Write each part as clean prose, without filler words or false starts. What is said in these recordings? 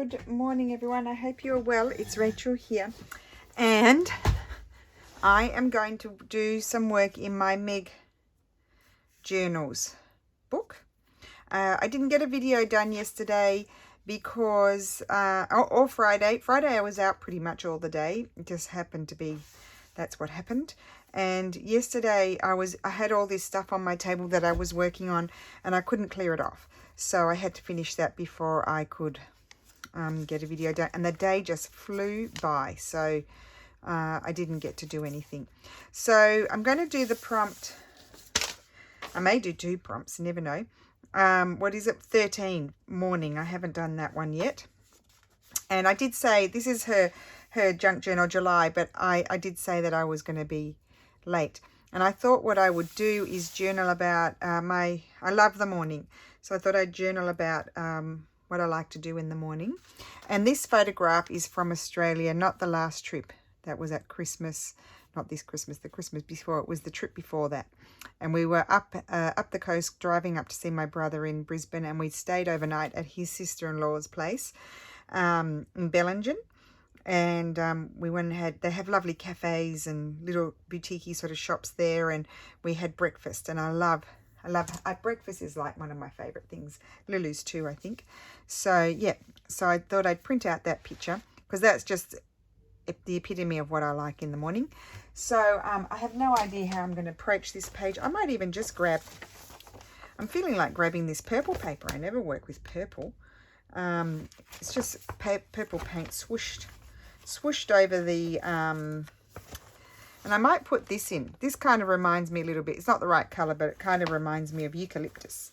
Good morning, everyone. I hope you're well. It's Rachel here, and I am going to do some work in my Meg Journals book. I didn't get a video done yesterday because, or Friday. Friday I was out pretty much all the day. It just happened to be, that's what happened. And yesterday I had all this stuff on my table that I was working on, and I couldn't clear it off. So I had to finish that before I could get a video done. And the day just flew by, so I didn't get to do anything. So I'm going to do the prompt. I may do 2 prompts, you never know. What is it? 13 morning. I haven't done that one yet. And I did say this is her junk journal July, but I did say that I was going to be late. And I thought what I would do is journal about I love the morning. So I thought I'd journal about what I like to do in the morning. And this photograph is from Australia, not the last trip. That was at Christmas, not this Christmas, the Christmas before. It was the trip before that. And we were up the coast, driving up to see my brother in Brisbane, and we stayed overnight at his sister-in-law's place in Bellingen. And we went and they have lovely cafes and little boutique sort of shops there, and we had breakfast. And I love breakfast is like one of my favorite things. Lulu's too, I think. So yeah, so I thought I'd print out that picture because that's just the epitome of what I like in the morning. So I have no idea how I'm going to approach this page. I might even just I'm feeling like grabbing this purple paper. I never work with purple. It's just purple paint swooshed over the and I might put this in. This kind of reminds me a little bit. It's not the right color, but it kind of reminds me of eucalyptus.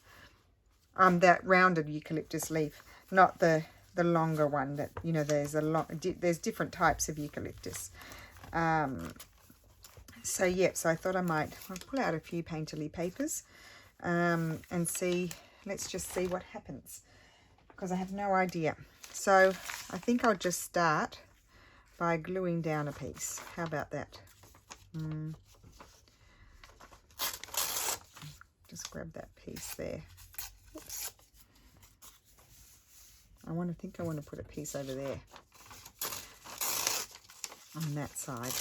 That rounded eucalyptus leaf, not the longer one. That, you know, there's different types of eucalyptus. So yeah, so I thought I'll pull out a few painterly papers and see. Let's just see what happens, because I have no idea. So I think I'll just start by gluing down a piece. How about that? Just grab that piece there. Oops. I want to put a piece over there on that side.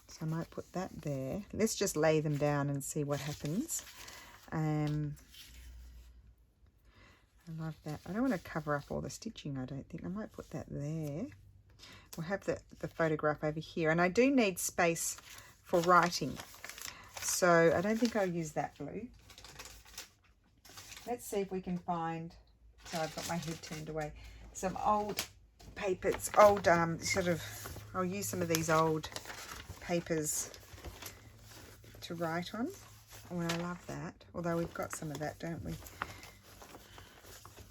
So I might put that there. Let's just lay them down and see what happens. I love that. I don't want to cover up all the stitching, I don't think. I might put that there. We'll have the photograph over here. And I do need space for writing, so I don't think I'll use that blue. Let's see if we can find, so I've got my head turned away, some old papers, I'll use some of these old papers to write on. Oh, I love that. Although we've got some of that, don't we?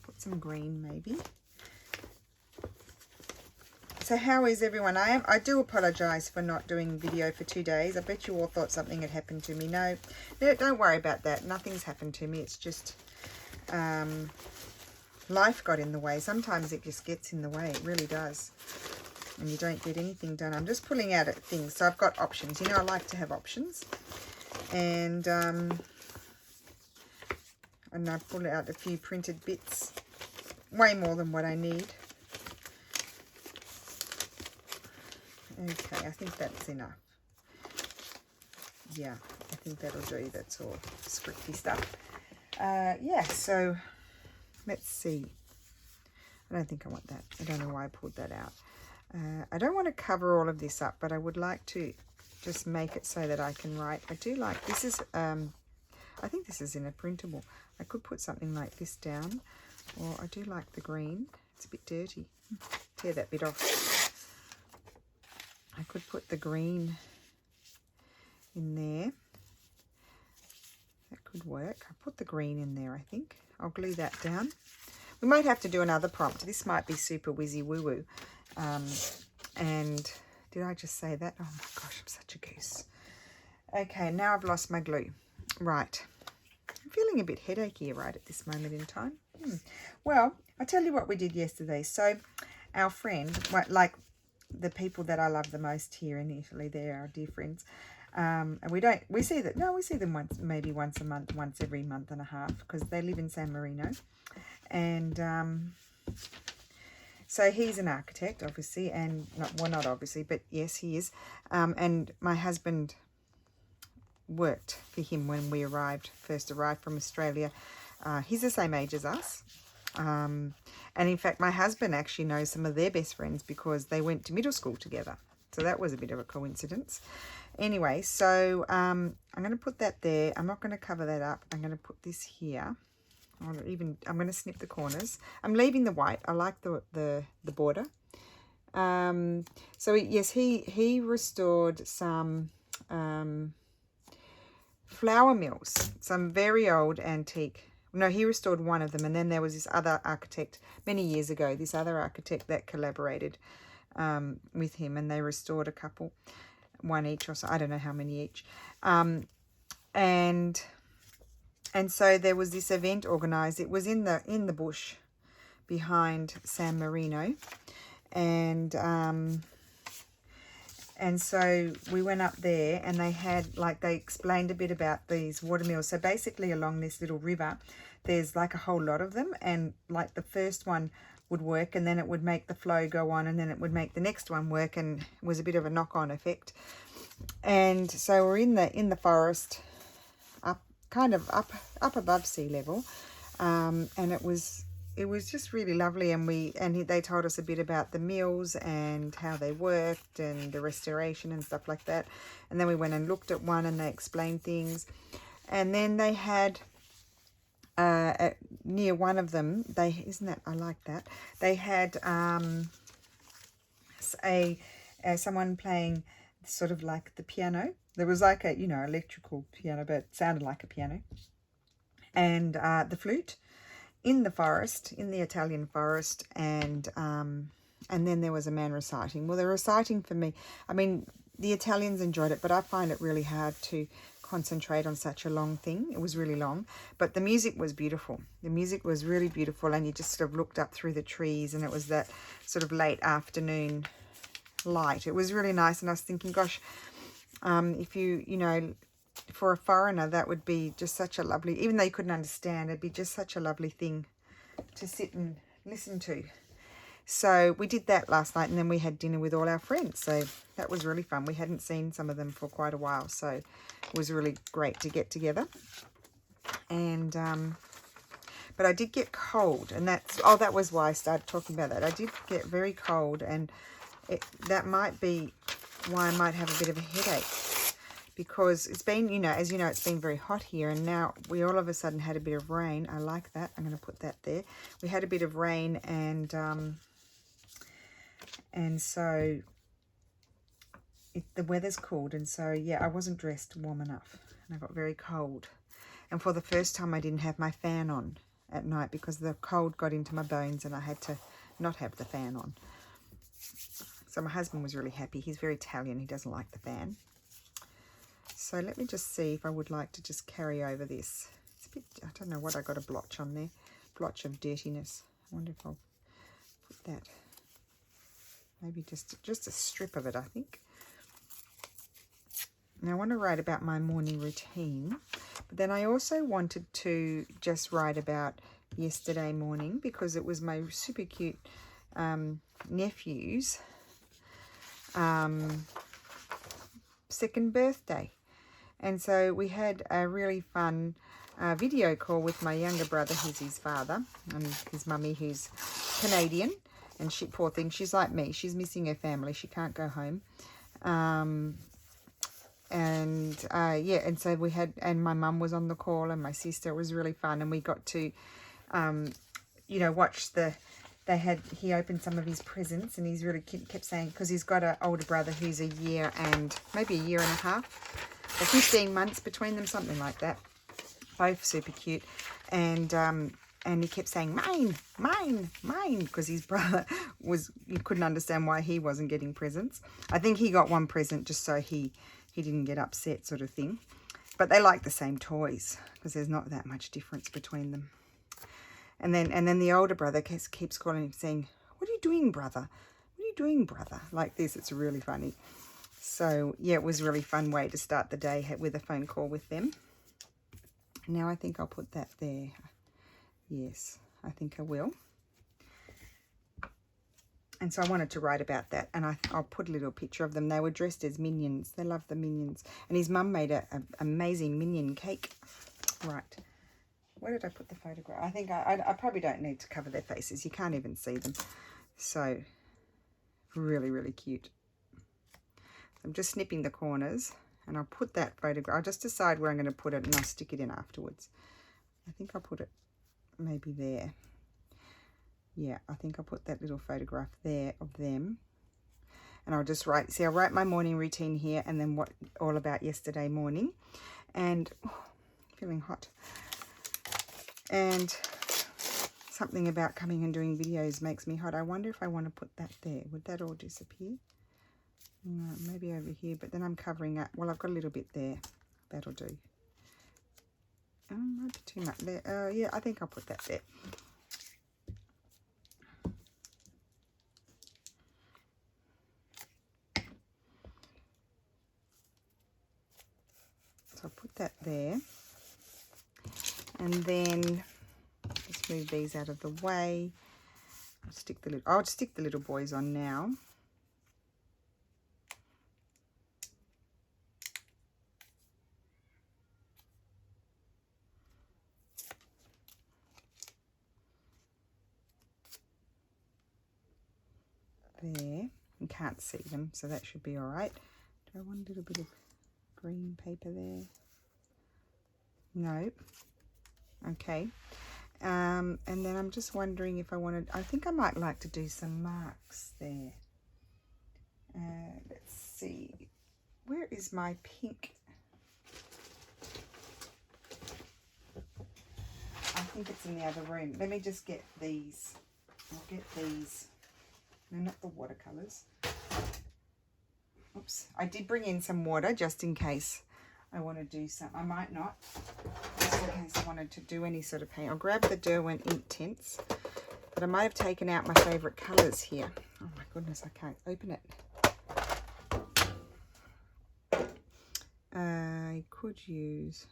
Put some green maybe. So how is everyone? I do apologise for not doing video for 2 days. I bet you all thought something had happened to me. No, don't worry about that. Nothing's happened to me. It's just life got in the way. Sometimes it just gets in the way. It really does. And you don't get anything done. I'm just pulling out things. So I've got options. You know, I like to have options. And I pull out a few printed bits. Way more than what I need. Okay, I think that's enough. Yeah, I think that'll do. That's all scripty stuff. Yeah, so let's see. I don't think I want that. I don't know why I pulled that out. I don't want to cover all of this up, but I would like to just make it so that I can write. I do like, this is, I think this is in a printable. I could put something like this down, or I do like the green. It's a bit dirty. Tear that bit off. I could put the green in there. That could work. I'll put the green in there, I think. I'll glue that down. We might have to do another prompt. This might be super whizzy woo-woo. And did I just say that? Oh my gosh, I'm such a goose. Okay, now I've lost my glue. Right. I'm feeling a bit headachy right at this moment in time. Well, I'll tell you what we did yesterday. So our friend, like the people that I love the most here in Italy, they're our dear friends. And we see them maybe once a month, once every month and a half, because they live in San Marino. And So he's an architect, obviously, and not obviously, but yes, he is. And my husband worked for him when we first arrived from Australia. He's the same age as us. And in fact, my husband actually knows some of their best friends because they went to middle school together. So that was a bit of a coincidence. Anyway, so I'm going to put that there. I'm not going to cover that up. I'm going to put this here. I'm going to snip the corners. I'm leaving the white. I like the border. So yes, he restored some flour mills, some very old antique. No, he restored one of them, and then there was this other architect many years ago. This other architect that collaborated with him, and they restored a couple, one each or so. I don't know how many each, and so there was this event organised. It was in the bush behind San Marino, and so we went up there, and they had, like, they explained a bit about these watermills. So basically along this little river, there's like a whole lot of them, and like the first one would work, and then it would make the flow go on, and then it would make the next one work, and it was a bit of a knock-on effect. And so we're in the forest, up above sea level, and it was just really lovely. And they told us a bit about the mills and how they worked and the restoration and stuff like that. And then we went and looked at one, and they explained things. And then they had near one of them, I like that, they had someone playing sort of like the piano. There was like a electrical piano, but it sounded like a piano, and the flute in the forest, in the Italian forest, and then there was a man reciting. Well, the reciting for me, I mean, the Italians enjoyed it, but I find it really hard to concentrate on such a long thing. It was really long, but the music was beautiful. The music was really beautiful, and you just sort of looked up through the trees, and it was that sort of late afternoon light. It was really nice, and I was thinking, gosh, if for a foreigner, that would be just such a lovely, even though you couldn't understand, it'd be just such a lovely thing to sit and listen to. So we did that last night, and then we had dinner with all our friends. So that was really fun. We hadn't seen some of them for quite a while, so it was really great to get together. And but I did get cold, and that was why I started talking about that. I did get very cold, and that might be why I might have a bit of a headache, because it's been, as you know, it's been very hot here, and now we all of a sudden had a bit of rain. I like that. I'm going to put that there. We had a bit of rain, and so the weather's cooled, and so, yeah, I wasn't dressed warm enough, and I got very cold. And for the first time, I didn't have my fan on at night because the cold got into my bones, and I had to not have the fan on. So my husband was really happy. He's very Italian. He doesn't like the fan. So let me just see if I would like to just carry over this. It's a bit, I don't know what I got a blotch on there. Blotch of dirtiness. I wonder if I'll put that. Maybe just a strip of it, I think. Now I want to write about my morning routine. But then I also wanted to just write about yesterday morning, because it was my super cute nephew's second birthday. And so we had a really fun video call with my younger brother, who's his father, and his mummy, who's Canadian. And she, poor thing, she's like me. She's missing her family. She can't go home. Yeah, and so we had, and my mum was on the call, and my sister. It was really fun, and we got to, watch he opened some of his presents, and he's really kept saying, because he's got an older brother who's a year and maybe a year and a half, or 15 months between them, something like that. Both super cute, and he kept saying, mine, mine, mine, because his brother you couldn't understand why he wasn't getting presents. I think he got one present just so he didn't get upset, sort of thing. But they like the same toys, because there's not that much difference between them. And then the older brother keeps calling him, saying, what are you doing, brother? What are you doing, brother? Like this. It's really funny. So, yeah, it was a really fun way to start the day with a phone call with them. Now I think I'll put that there. Yes, I think I will. And so I wanted to write about that, and I'll put a little picture of them. They were dressed as minions. They love the minions. And his mum made an amazing minion cake. Right. Where did I put the photograph? I think I probably don't need to cover their faces. You can't even see them. So, really, really cute. I'm just snipping the corners, and I'll put that photograph. I'll just decide where I'm going to put it, and I'll stick it in afterwards. I think I'll put it maybe there. Yeah, I think I'll put that little photograph there of them. And I'll just write, see, I'll write my morning routine here, and then what all about yesterday morning. And, feeling hot. And something about coming and doing videos makes me hot. I wonder if I want to put that there. Would that all disappear? No, maybe over here, but then I'm covering up. Well, I've got a little bit there. That'll do. Might be too much there. Yeah, I think I'll put that there. So I'll put that there. And then let's move these out of the way. I'll stick the little boys on now. There. You can't see them, so that should be all right. Do I want a little bit of green paper there? Nope. Okay. And then I'm just wondering if I think I might like to do some marks there. Let's see. Where is my pink? I think it's in the other room. Let me just get these. I'll get these. No, not the watercolors. Oops. I did bring in some water just in case I want to do some. I might not. Just in case I wanted to do any sort of paint. I'll grab the Derwent ink tints. But I might have taken out my favourite colours here. Oh my goodness, I can't open it. I could use...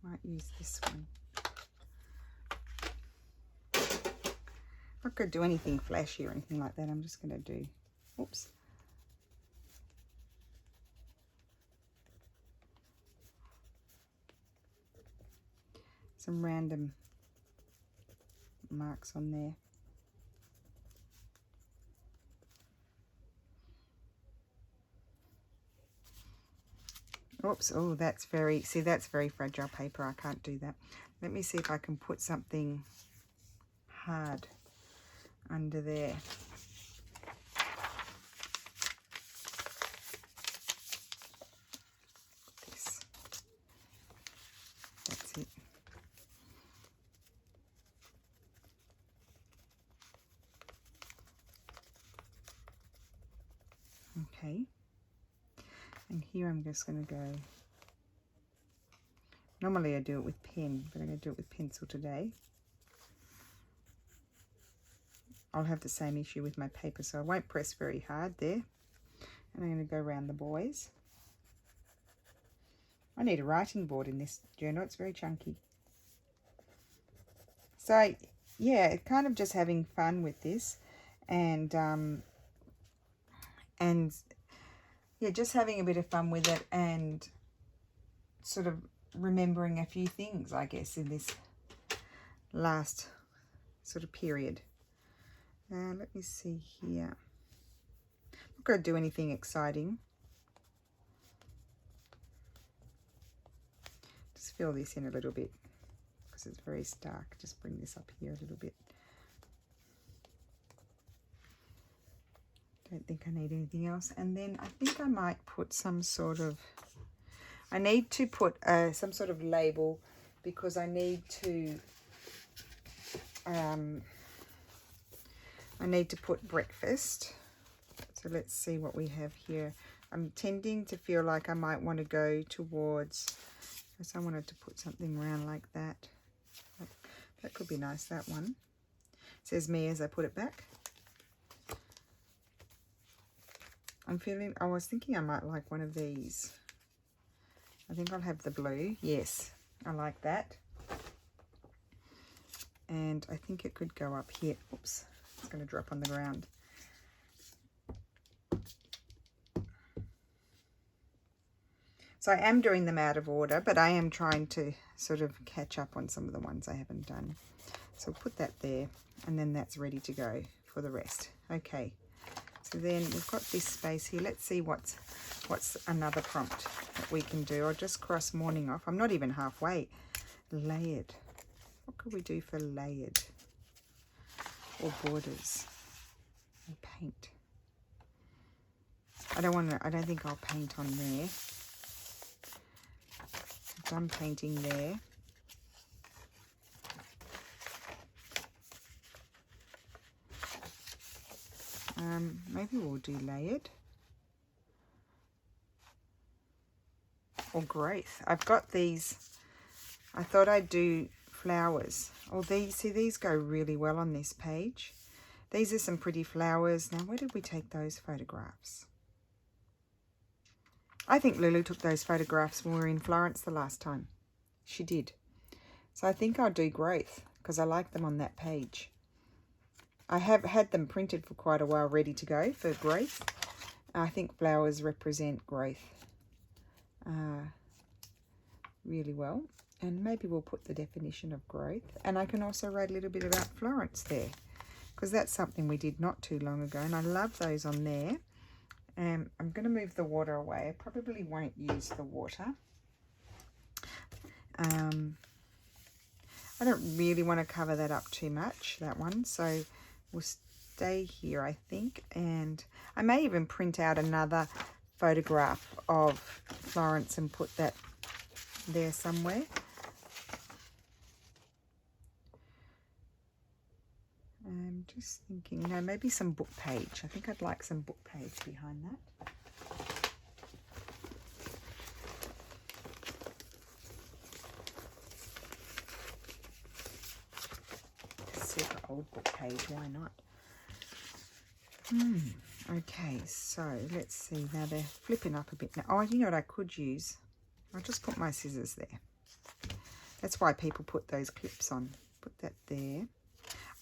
might use this one. I'm not going to do anything flashy or anything like that. I'm just going to do... oops. Some random marks on there. Oops, oh, that's very, see, that's very fragile paper. I can't do that. Let me see if I can put something hard under there. This. That's it. Okay. And here I'm just going to go, normally I do it with pen, but I'm going to do it with pencil today. I'll have the same issue with my paper, so I won't press very hard there. And I'm going to go around the boys. I need a writing board in this journal, it's very chunky. So yeah, kind of just having fun with this, and yeah, just having a bit of fun with it, and sort of remembering a few things, I guess, in this last sort of period. Let me see here. I'm not going to do anything exciting. Just fill this in a little bit because it's very stark. Just bring this up here a little bit. Don't think I need anything else. And then I think I might put some sort of, I need to put some sort of label, because I need to put breakfast. So let's see what we have here. I'm tending to feel like I might want to go towards, because I wanted to put something around like that. That could be nice, that one. It says me as I put it back. I was thinking I might like one of these. I think I'll have the blue. Yes, I like that. and I think it could go up here. Oops, it's going to drop on the ground. So I am doing them out of order, but I am trying to sort of catch up on some of the ones I haven't done. So we'll put that there, and then that's ready to go for the rest. Okay, so then we've got this space here. Let's see what's another prompt that we can do. I'll just cross morning off. I'm not even halfway. Layered. What could we do for layered? Or borders? And paint. I don't think I'll paint on there. I've done painting there. Maybe we'll do layered. Or growth. I've got these. I thought I'd do flowers. Oh, these go really well on this page. These are some pretty flowers. Now, where did we take those photographs? I think Lulu took those photographs when we were in Florence the last time. She did. So I think I'll do growth because I like them on that page. I have had them printed for quite a while, ready to go for growth. I think flowers represent growth really well. And maybe we'll put the definition of growth. And I can also write a little bit about Florence there, because that's something we did not too long ago. And I love those on there. I'm going to move the water away. I probably won't use the water. I don't really want to cover that up too much, that one. So we'll stay here, I think. And I may even print out another photograph of Florence and put that there somewhere. I'm just thinking, no, maybe some book page. I think I'd like some book page behind that. Super old book page, why not? Okay, so let's see. Now they're flipping up a bit now. Oh, you know what I could use? I'll just put my scissors there. That's why people put those clips on. Put that there.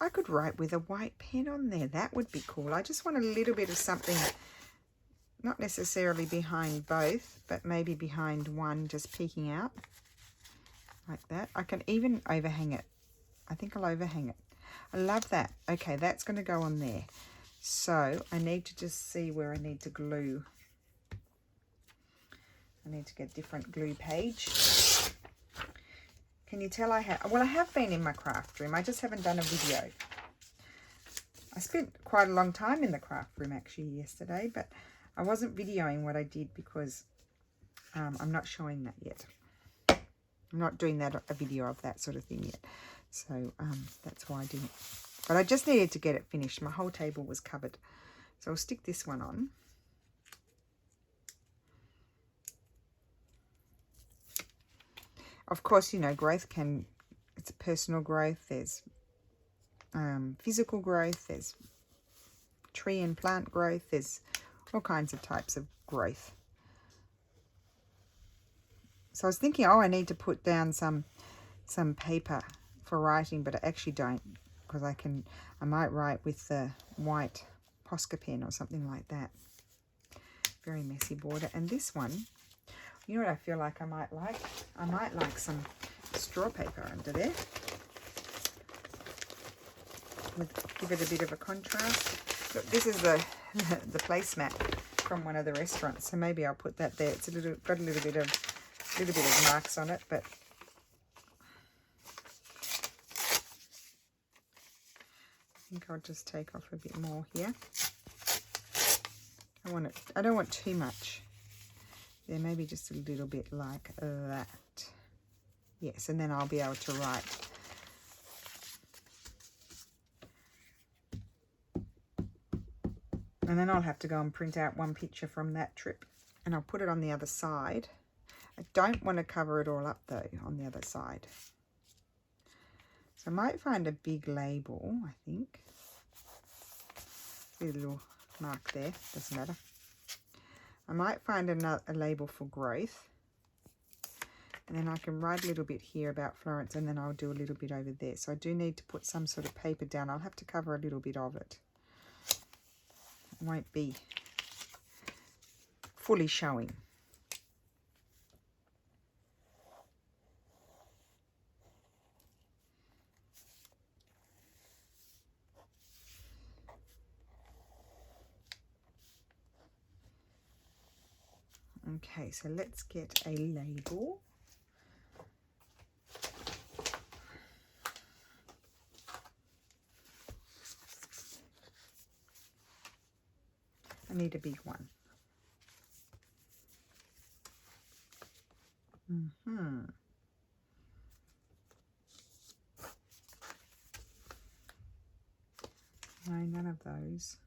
I could write with a white pen on there. That would be cool. I just want a little bit of something, not necessarily behind both, but maybe behind one just peeking out like that. I can even overhang it. I think I'll overhang it. I love that. Okay, that's going to go on there. So I need to just see where I need to glue. I need to get a different glue page. Can you tell I have been in my craft room. I just haven't done a video. I spent quite a long time in the craft room actually yesterday, but I wasn't videoing what I did because I'm not showing that yet. I'm not doing a video of that sort of thing yet. So that's why I didn't. But I just needed to get it finished. My whole table was covered. So I'll stick this one on. Of course, you know, growth it's personal growth. There's physical growth. There's tree and plant growth. There's all kinds of types of growth. So I was thinking, oh, I need to put down some paper for writing, but I actually don't, because I might write with the white Posca pen or something like that. Very messy border. And this one, you know what I feel like I might like? I might like some straw paper under there. Give it a bit of a contrast. Look, this is the placemat from one of the restaurants, so maybe I'll put that there. It's got a little bit of marks on it, but I think I'll just take off a bit more here. I don't want too much. There, maybe just a little bit like that. Yes, and then I'll be able to write. And then I'll have to go and print out one picture from that trip, and I'll put it on the other side. I don't want to cover it all up though on the other side. So I might find a big label, I think. See a little mark there, doesn't matter. I might find a label for growth, And then I can write a little bit here about Florence, and then I'll do a little bit over there. So I do need to put some sort of paper down. I'll have to cover a little bit of it. It won't be fully showing. Okay, so let's get a label. I need a big one. No, none of those.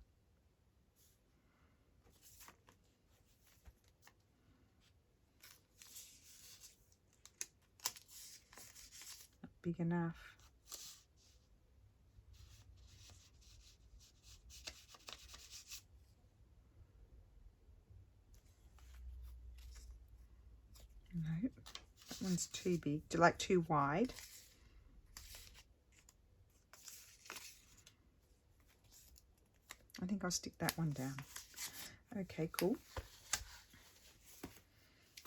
Not big enough. No, that one's too big. Do you like too wide? I think I'll stick that one down. Okay, cool.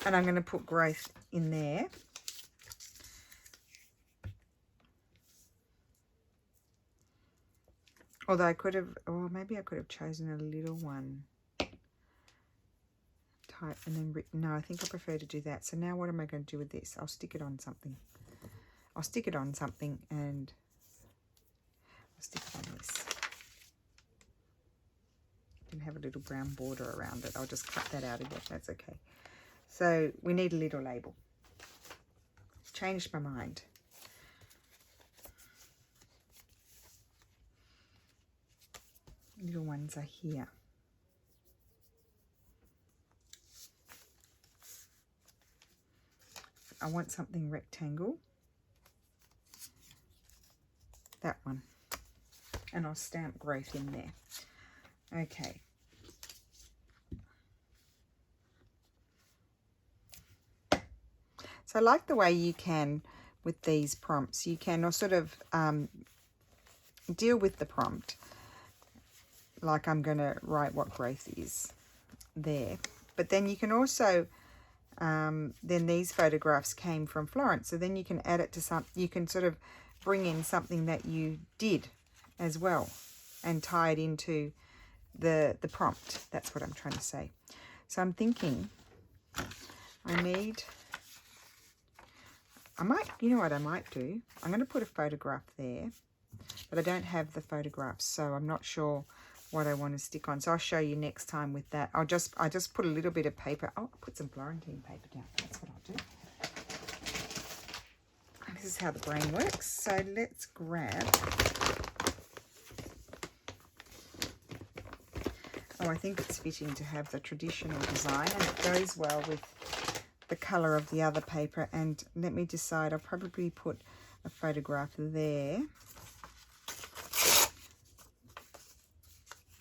And I'm going to put growth in there. Although I could have, or maybe I could have chosen a little one. Type and then written. No, I think I prefer to do that. So now what am I going to do with this? I'll stick it on something. I'll stick it on something and I'll stick it on this. Can have a little brown border around it. I'll just cut that out again. That's okay. So we need a little label. Changed my mind. Little ones are here. I want something rectangle. That one. And I'll stamp growth in there. Okay. So I like the way you can, with these prompts, you can sort of deal with the prompt. Like I'm going to write what growth is there. But then you can also, then these photographs came from Florence. So then you can add it to some, you can sort of bring in something that you did as well and tie it into the prompt. That's what I'm trying to say. So I'm thinking I might, you know what I might do? I'm going to put a photograph there, but I don't have the photographs, so I'm not sure what I want to stick on. So I'll show you next time with that. I just put a little bit of paper. Oh, I'll put some Florentine paper down. That's what I'll do. And this is how the brain works. So let's grab. Oh, I think it's fitting to have the traditional design, and it goes well with the colour of the other paper. And let me decide, I'll probably put a photograph there.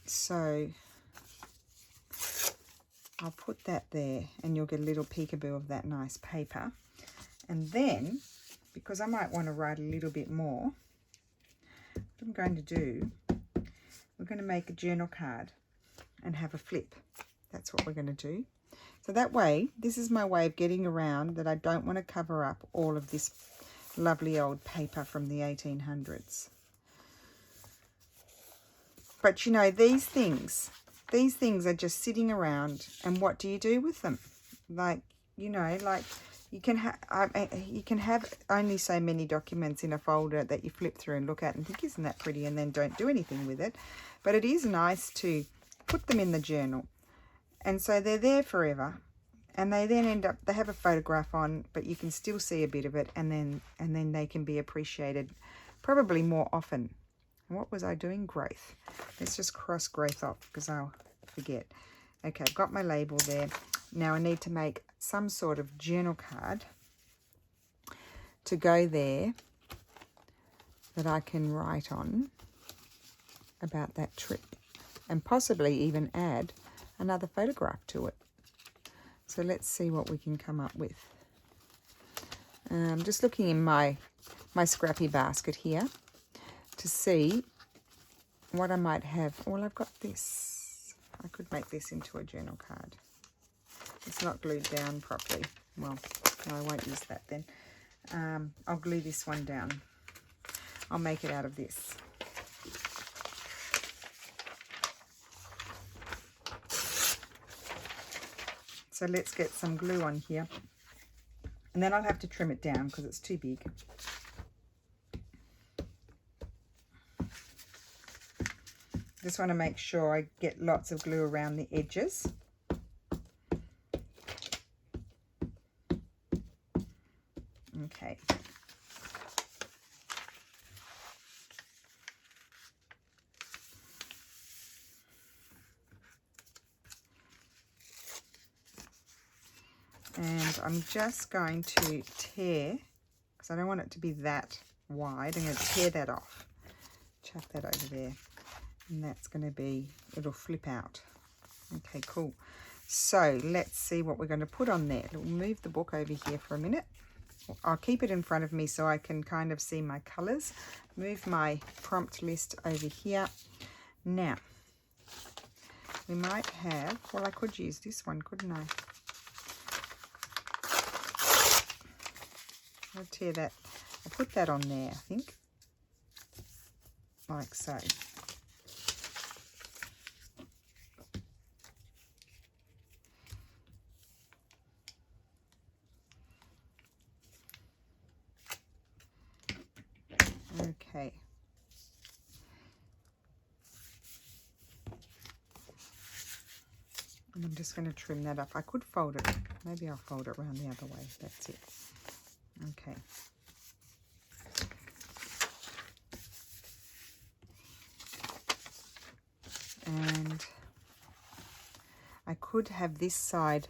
So I'll put that there and you'll get a little peekaboo of that nice paper. And then, because I might want to write a little bit more, what I'm going to do, we're going to make a journal card and have a flip. That's what we're going to do. So that way, this is my way of getting around that I don't want to cover up all of this lovely old paper from the 1800s. But you know, these things are just sitting around, and what do you do with them? Like, you know, like you can have only so many documents in a folder that you flip through and look at and think, isn't that pretty, and then don't do anything with it. But it is nice to put them in the journal. And so they're there forever, and they then end up, they have a photograph on, but you can still see a bit of it, and then they can be appreciated probably more often. And what was I doing? Growth. Let's just cross growth off because I'll forget. Okay, I've got my label there. Now I need to make some sort of journal card to go there that I can write on about that trip, and possibly even add another photograph to it. So let's see what we can come up with. Just looking in my scrappy basket here to see what I might have. Well, I've got this. I could make this into a journal card. It's not glued down properly. Well, no, I won't use that then. I'll glue this one down. I'll make it out of this. So let's get some glue on here. And then I'll have to trim it down because it's too big. Just want to make sure I get lots of glue around the edges. Okay. And I'm just going to tear, because I don't want it to be that wide. I'm going to tear that off. Chuck that over there. And that's going to be, it'll flip out. Okay, cool. So let's see what we're going to put on there. We'll move the book over here for a minute. I'll keep it in front of me so I can kind of see my colours. Move my prompt list over here. Now, we might have, well, I could use this one, couldn't I? I'll tear that, I'll put that on there, I think, like so. Okay. And I'm just going to trim that up. I could fold it. Maybe I'll fold it around the other way. That's it. Okay. And I could have this side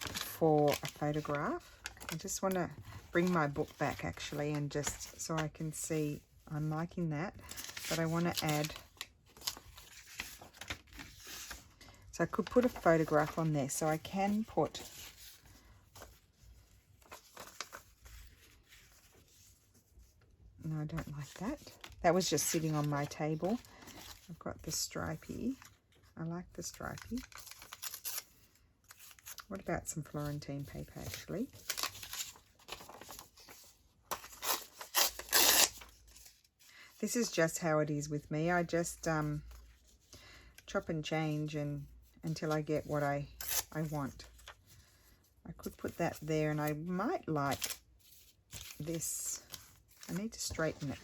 for a photograph. I just want to bring my book back actually, and just so I can see. I'm liking that, but I want to add, so I could put a photograph on there, so I can put, no, I don't like that. That was just sitting on my table. I've got the stripy. I like the stripy. What about some Florentine paper actually? This is just how it is with me. I just chop and change and until I get what I want. I could put that there, and I might like this. I need to straighten it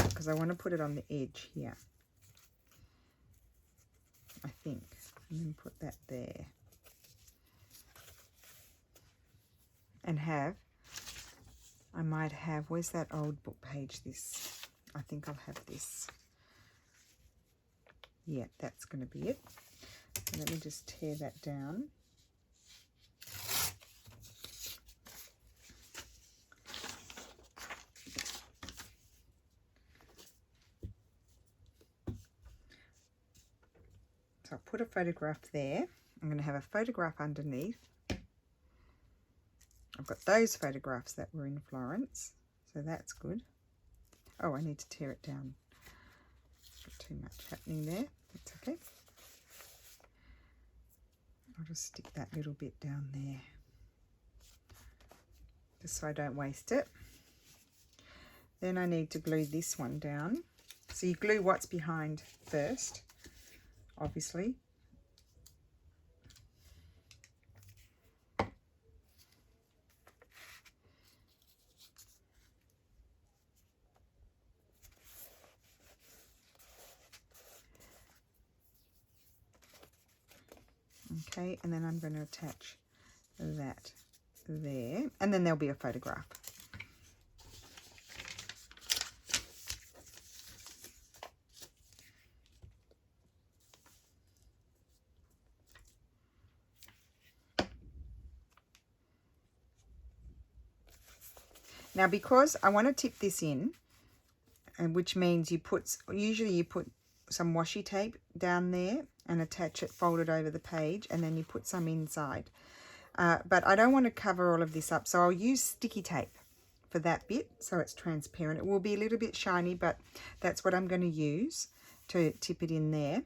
because I want to put it on the edge here, I think, and then put that there and have, I might have, where's that old book page? This, I think I'll have this. Yeah, that's going to be it. So let me just tear that down. So I'll put a photograph there. I'm going to have a photograph underneath. I've got those photographs that were in Florence, so that's good. Oh, I need to tear it down. Got too much happening there. That's okay. I'll just stick that little bit down there, just so I don't waste it. Then I need to glue this one down. So you glue what's behind first, obviously. Okay, and then I'm going to attach that there, and then there'll be a photograph. Now, because I want to tip this in, and which means you put, usually you put some washi tape down there and attach it, fold it over the page, and then you put some inside. But I don't want to cover all of this up, so I'll use sticky tape for that bit so it's transparent. It will be a little bit shiny, but that's what I'm going to use to tip it in there.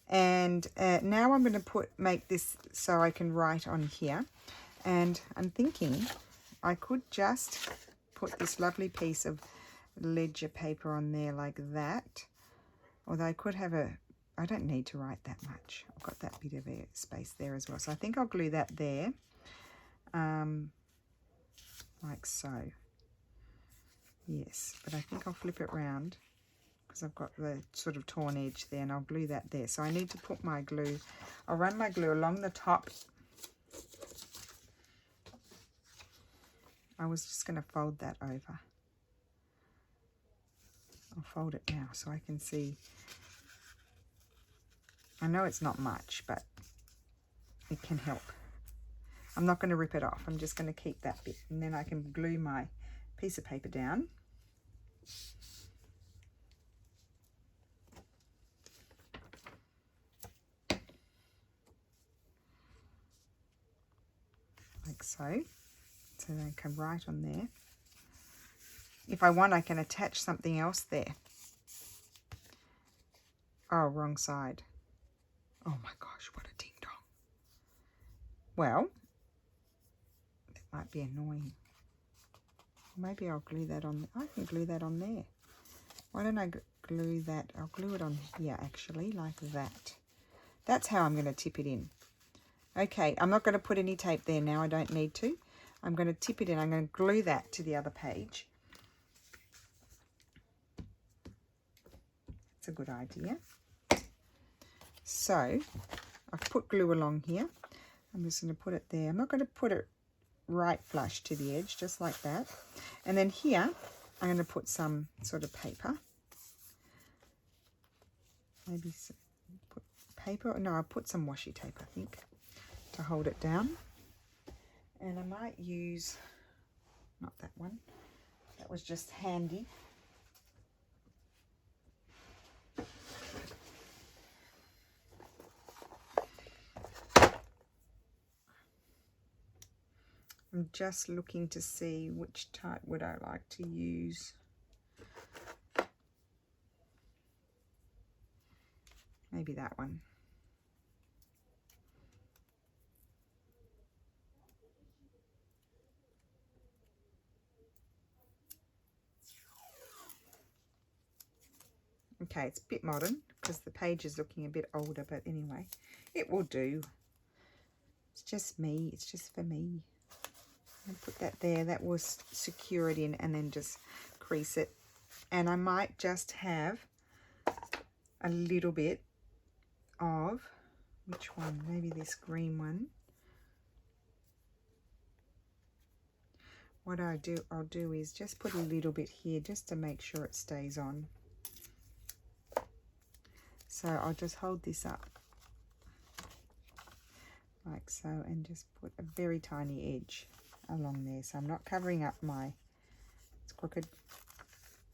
And now I'm going to make this so I can write on here. And I'm thinking I could just put this lovely piece of ledger paper on there like that. Although I could have I don't need to write that much. I've got that bit of space there as well. So I think I'll glue that there. Like so. Yes, but I think I'll flip it round because I've got the sort of torn edge there, and I'll glue that there. So I need to put my glue, I'll run my glue along the top. I was just going to fold that over. I'll fold it now so I can see. I know it's not much, but it can help. I'm not going to rip it off. I'm just going to keep that bit, and then I can glue my piece of paper down. Like so. So they can write on there. If I want, I can attach something else there. Oh, wrong side. Oh my gosh, what a ding dong. Well, that might be annoying. Maybe I'll glue that on. I can glue that on there. Why don't I glue that? I'll glue it on here actually, like that. That's how I'm going to tip it in. Okay, I'm not going to put any tape there now. I don't need to. I'm going to tip it in. I'm going to glue that to the other page. That's a good idea. So I've put glue along here. I'm just going to put it there. I'm not going to put it right flush to the edge, just like that. And then here, I'm going to put some sort of paper. Maybe put paper. No, I'll put some washi tape, I think, to hold it down. And I might use, not that one, that was just handy. I'm just looking to see which type would I like to use. Maybe that one. Okay, it's a bit modern because the page is looking a bit older, but anyway, it will do. It's just me. It's just for me. I'll put that there. That will secure it in and then just crease it. And I might just have a little bit of, which one? Maybe this green one. What I'll do is just put a little bit here just to make sure it stays on. So I'll just hold this up like so and just put a very tiny edge along there. So I'm not covering up it's crooked.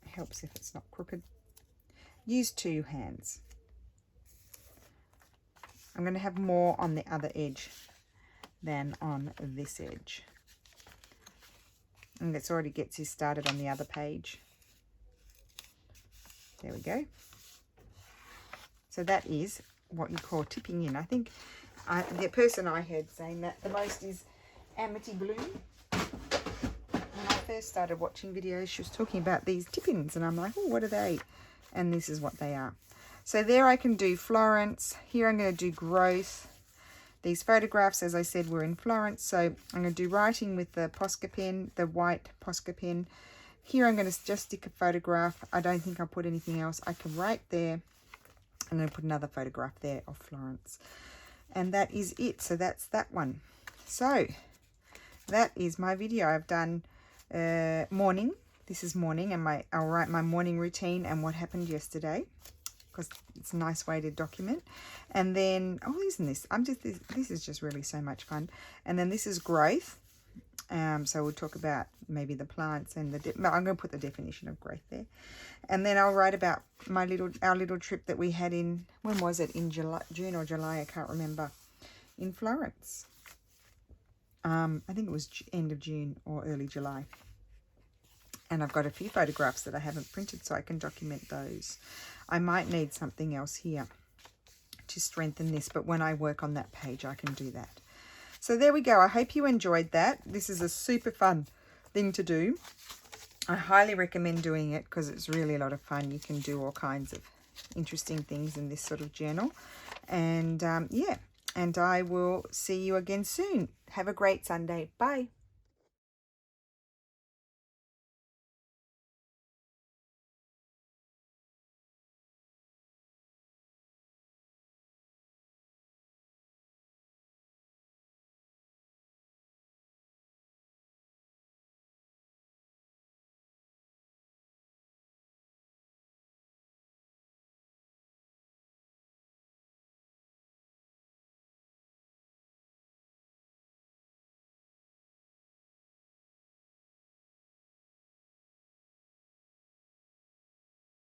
It helps if it's not crooked. Use two hands. I'm going to have more on the other edge than on this edge. And this already gets you started on the other page. There we go. So that is what you call tipping in. I think the person I heard saying that the most is Amity Blue. When I first started watching videos, she was talking about these tip-ins, and I'm like, oh, what are they? And this is what they are. So there I can do Florence. Here I'm going to do growth. These photographs, as I said, were in Florence. So I'm going to do writing with the Posca pen, the white Posca pen. Here I'm going to just stick a photograph. I don't think I'll put anything else. I can write there. I'm going to put another photograph there of Florence. And that is it. So that's that one. So that is my video. I've done morning. This is morning, and I'll write my morning routine and what happened yesterday, because it's a nice way to document. And then, oh, isn't this? This is just really so much fun. And then this is growth. So we'll talk about maybe the plants and I'm going to put the definition of growth there. And then I'll write about our little trip that we had in, when was it? In June or July, I can't remember, in Florence. I think it was end of June or early July. And I've got a few photographs that I haven't printed, so I can document those. I might need something else here to strengthen this, but when I work on that page, I can do that. So there we go. I hope you enjoyed that. This is a super fun thing to do. I highly recommend doing it because it's really a lot of fun. You can do all kinds of interesting things in this sort of journal. And yeah, and I will see you again soon. Have a great Sunday. Bye.